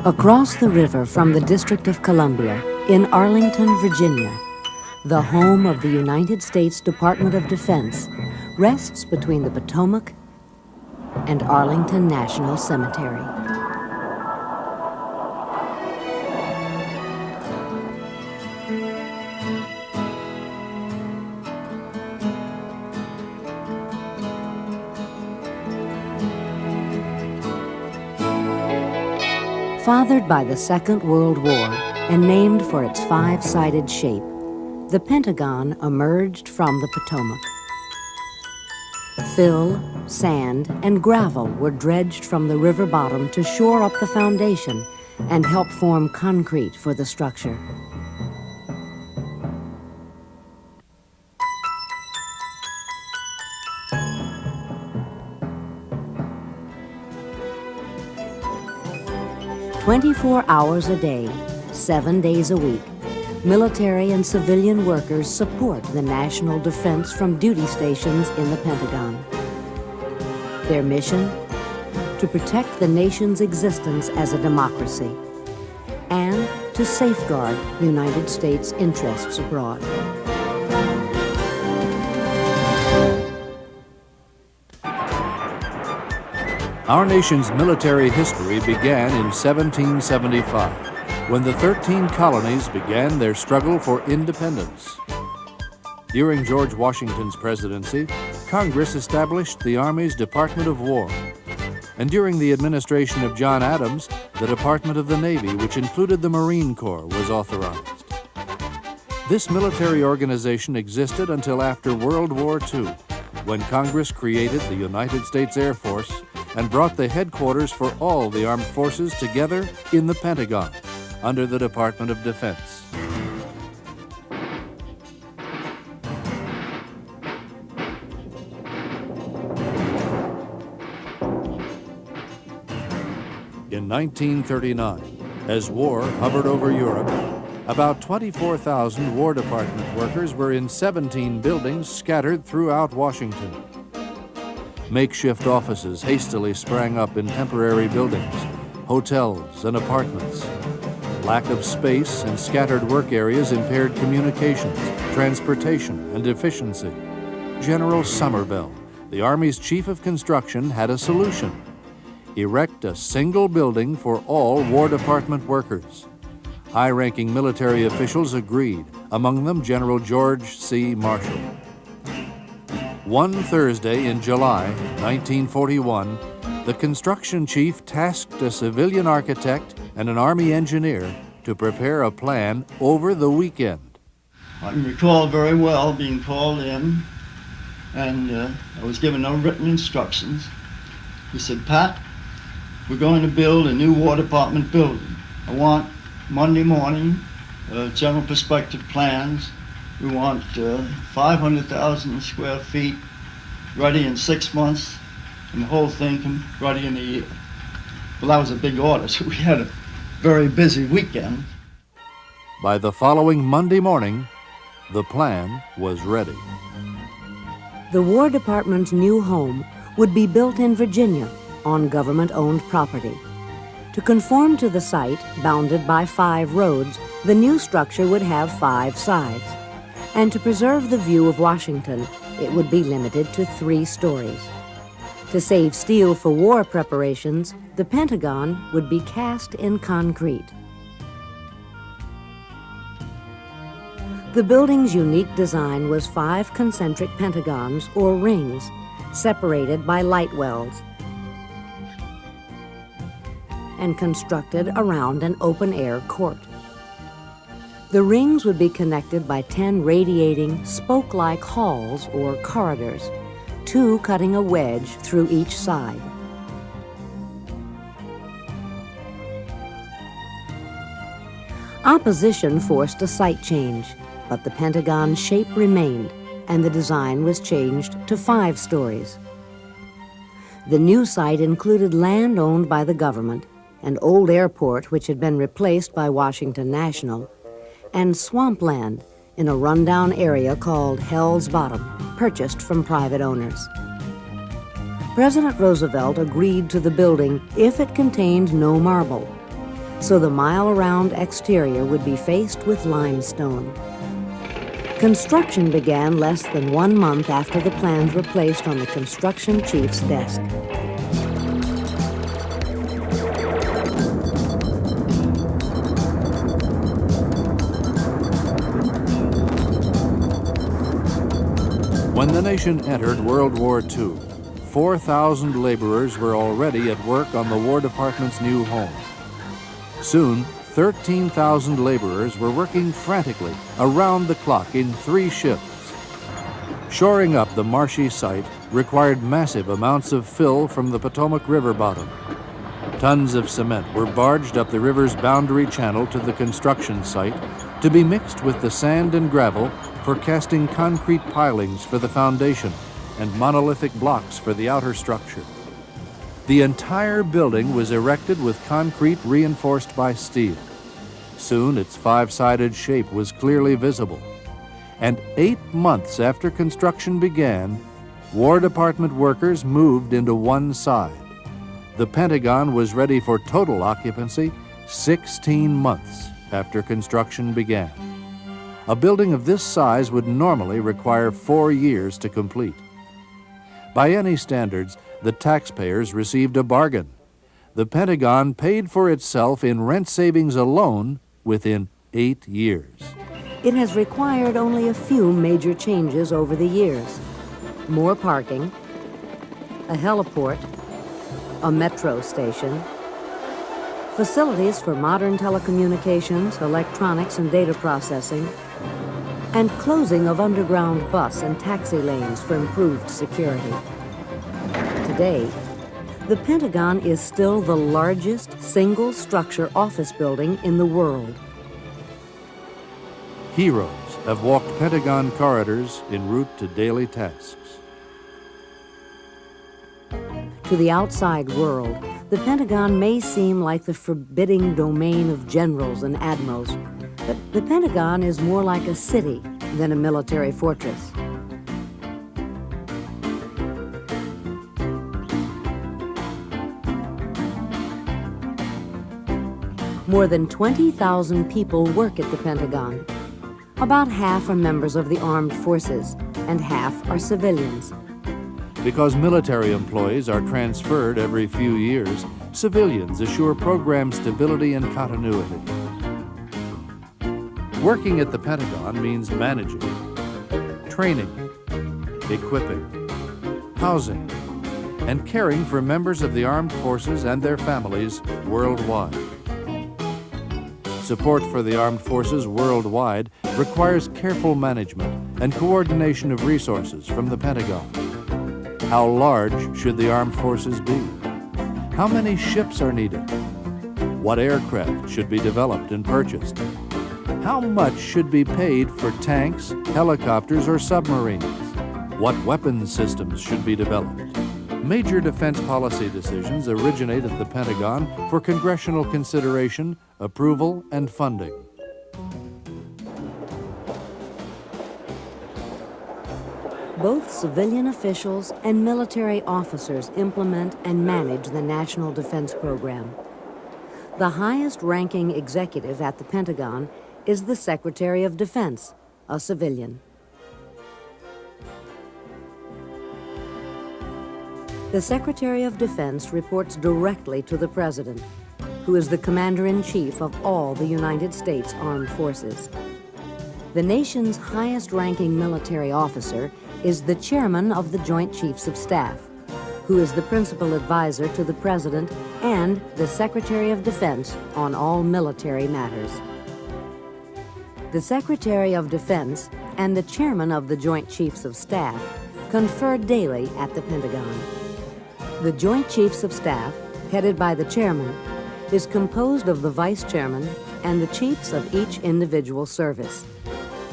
Across the river from the District of Columbia, in Arlington, Virginia, the home of the United States Department of Defense rests between the Potomac and Arlington National Cemetery. Fathered by the Second World War and named for its five-sided shape, the Pentagon emerged from the Potomac. Fill, sand, and gravel were dredged from the river bottom to shore up the foundation and help form concrete for the structure. "24 hours a day, 7 days a week, military and civilian workers support the national defense from duty stations in the Pentagon. Their mission? To protect the nation's existence as a democracy and to safeguard the United States' interests abroad." Our nation's military history began in 1775, when the 13 colonies began their struggle for independence. During George Washington's presidency, Congress established the Army's Department of War. And during the administration of John Adams, the Department of the Navy, which included the Marine Corps, was authorized. This military organization existed until after World War II, when Congress created the United States Air Force and brought the headquarters for all the armed forces together in the Pentagon, under the Department of Defense. In 1939, as war hovered over Europe, about 24,000 War Department workers were in 17 buildings scattered throughout Washington. Makeshift offices hastily sprang up in temporary buildings, hotels and apartments. Lack of space and scattered work areas impaired communications, transportation, and efficiency. General Somerville, the Army's chief of construction, had a solution: erect a single building for all War Department workers. High-ranking military officials agreed, among them General George C. Marshall. One Thursday in July 1941, the construction chief tasked a civilian architect and an Army engineer to prepare a plan over the weekend. I can recall very well being called in, and I was given no written instructions. He said, "Pat, we're going to build a new War Department building. I want Monday morning general perspective plans. We want 500,000 square feet ready in 6 months, and the whole thing ready in a year." Well, that was a big order, so we had a very busy weekend. By the following Monday morning, the plan was ready. The War Department's new home would be built in Virginia on government-owned property. To conform to the site, bounded by 5 roads, the new structure would have 5 sides. And to preserve the view of Washington, it would be limited to 3 stories. To save steel for war preparations, the Pentagon would be cast in concrete. The building's unique design was 5 concentric pentagons, or rings, separated by light wells, and constructed around an open-air court. The rings would be connected by 10 radiating, spoke-like halls or corridors, 2 cutting a wedge through each side. Opposition forced a site change, but the Pentagon's shape remained, and the design was changed to 5 stories. The new site included land owned by the government, an old airport which had been replaced by Washington National, and swampland in a rundown area called Hell's Bottom, purchased from private owners. President Roosevelt agreed to the building if it contained no marble. so the mile-around exterior would be faced with limestone. Construction began less than 1 month after the plans were placed on the construction chief's desk. When the nation entered World War II, 4,000 laborers were already at work on the War Department's new home. Soon, 13,000 laborers were working frantically around the clock in 3 shifts. Shoring up the marshy site required massive amounts of fill from the Potomac River bottom. Tons of cement were barged up the river's boundary channel to the construction site to be mixed with the sand and gravel for casting concrete pilings for the foundation and monolithic blocks for the outer structure. The entire building was erected with concrete reinforced by steel. Soon its 5-sided shape was clearly visible. And 8 months after construction began, War Department workers moved into one side. The Pentagon was ready for total occupancy 16 months after construction began. A building of this size would normally require 4 years to complete. By any standards, the taxpayers received a bargain. The Pentagon paid for itself in rent savings alone within 8 years. It has required only a few major changes over the years. More parking, a heliport, a metro station, facilities for modern telecommunications, electronics, and data processing, and closing of underground bus and taxi lanes for improved security. Today, the Pentagon is still the largest single-structure office building in the world. Heroes have walked Pentagon corridors en route to daily tasks. To the outside world, the Pentagon may seem like the forbidding domain of generals and admirals, but the Pentagon is more like a city than a military fortress. More than 20,000 people work at the Pentagon. About half are members of the armed forces, and half are civilians. Because military employees are transferred every few years, civilians assure program stability and continuity. Working at the Pentagon means managing, training, equipping, housing, and caring for members of the armed forces and their families worldwide. Support for the armed forces worldwide requires careful management and coordination of resources from the Pentagon. How large should the armed forces be? How many ships are needed? What aircraft should be developed and purchased? How much should be paid for tanks, helicopters, or submarines? What weapons systems should be developed? Major defense policy decisions originate at the Pentagon for congressional consideration, approval, and funding. Both civilian officials and military officers implement and manage the National Defense Program. The highest-ranking executive at the Pentagon is the Secretary of Defense, a civilian. The Secretary of Defense reports directly to the President, who is the Commander-in-Chief of all the United States Armed Forces. The nation's highest-ranking military officer is the Chairman of the Joint Chiefs of Staff, who is the principal advisor to the President and the Secretary of Defense on all military matters. The Secretary of Defense and the Chairman of the Joint Chiefs of Staff confer daily at the Pentagon. The Joint Chiefs of Staff, headed by the Chairman, is composed of the Vice Chairman and the chiefs of each individual service.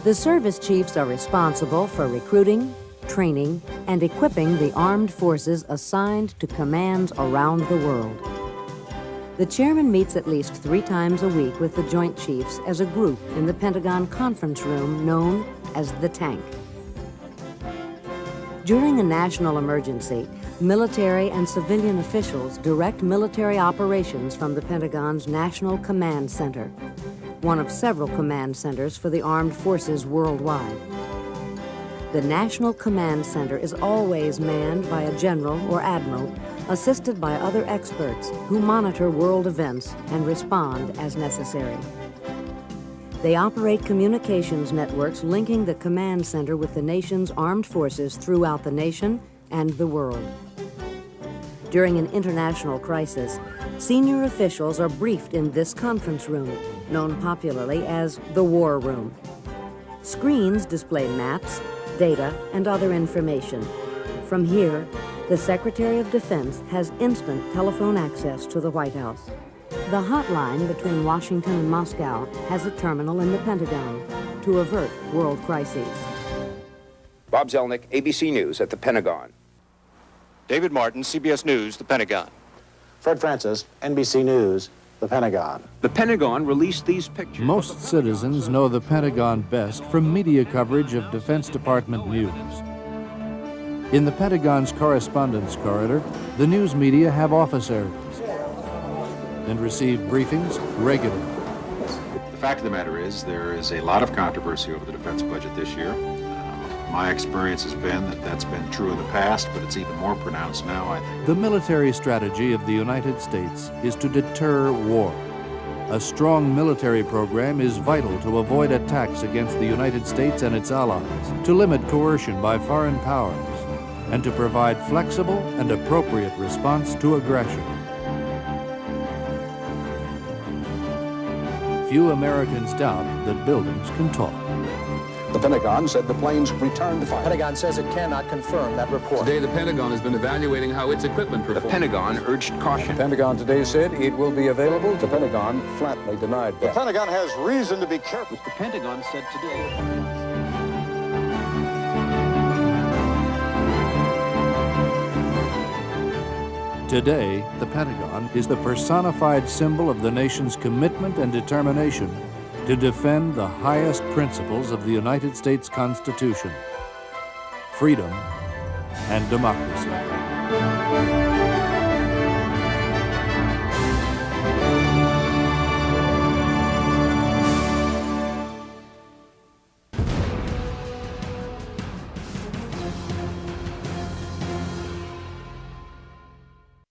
The service chiefs are responsible for recruiting, training, and equipping the armed forces assigned to commands around the world. The Chairman meets at least 3 times a week with the Joint Chiefs as a group in the Pentagon conference room known as the Tank. During a national emergency, Military and civilian officials direct military operations from the Pentagon's National Command Center, one of several command centers for the armed forces worldwide. The National Command Center is always manned by a general or admiral, assisted by other experts who monitor world events and respond as necessary. They operate communications networks linking the command center with the nation's armed forces throughout the nation and the world. During an international crisis, senior officials are briefed in this conference room, known popularly as the War Room. Screens display maps, data, and other information. From here, the Secretary of Defense has instant telephone access to the White House. The hotline between Washington and Moscow has a terminal in the Pentagon to avert world crises. Bob Zelnick, ABC News at the Pentagon. David Martin, CBS News, the Pentagon. Fred Francis, NBC News, the Pentagon. The Pentagon released these pictures. Most citizens know the Pentagon best from media coverage of Defense Department news. In the Pentagon's correspondence corridor, the news media have office areas and receive briefings regularly. The fact of the matter is there is a lot of controversy over the defense budget this year. My experience has been that that's been true in the past, but it's even more pronounced now, I think. The military strategy of the United States is to deter war. A strong military program is vital to avoid attacks against the United States and its allies, to limit coercion by foreign powers, and to provide flexible and appropriate response to aggression. Few Americans doubt that buildings can talk. The Pentagon said the planes returned fire. The Pentagon says it cannot confirm that report. Today, the Pentagon has been evaluating how its equipment performs. The Pentagon urged caution. The Pentagon today said it will be available. The Pentagon flatly denied that. The Pentagon has reason to be careful. The Pentagon said today. Today, the Pentagon is the personified symbol of the nation's commitment and determination to defend the highest principles of the United States Constitution, freedom and democracy.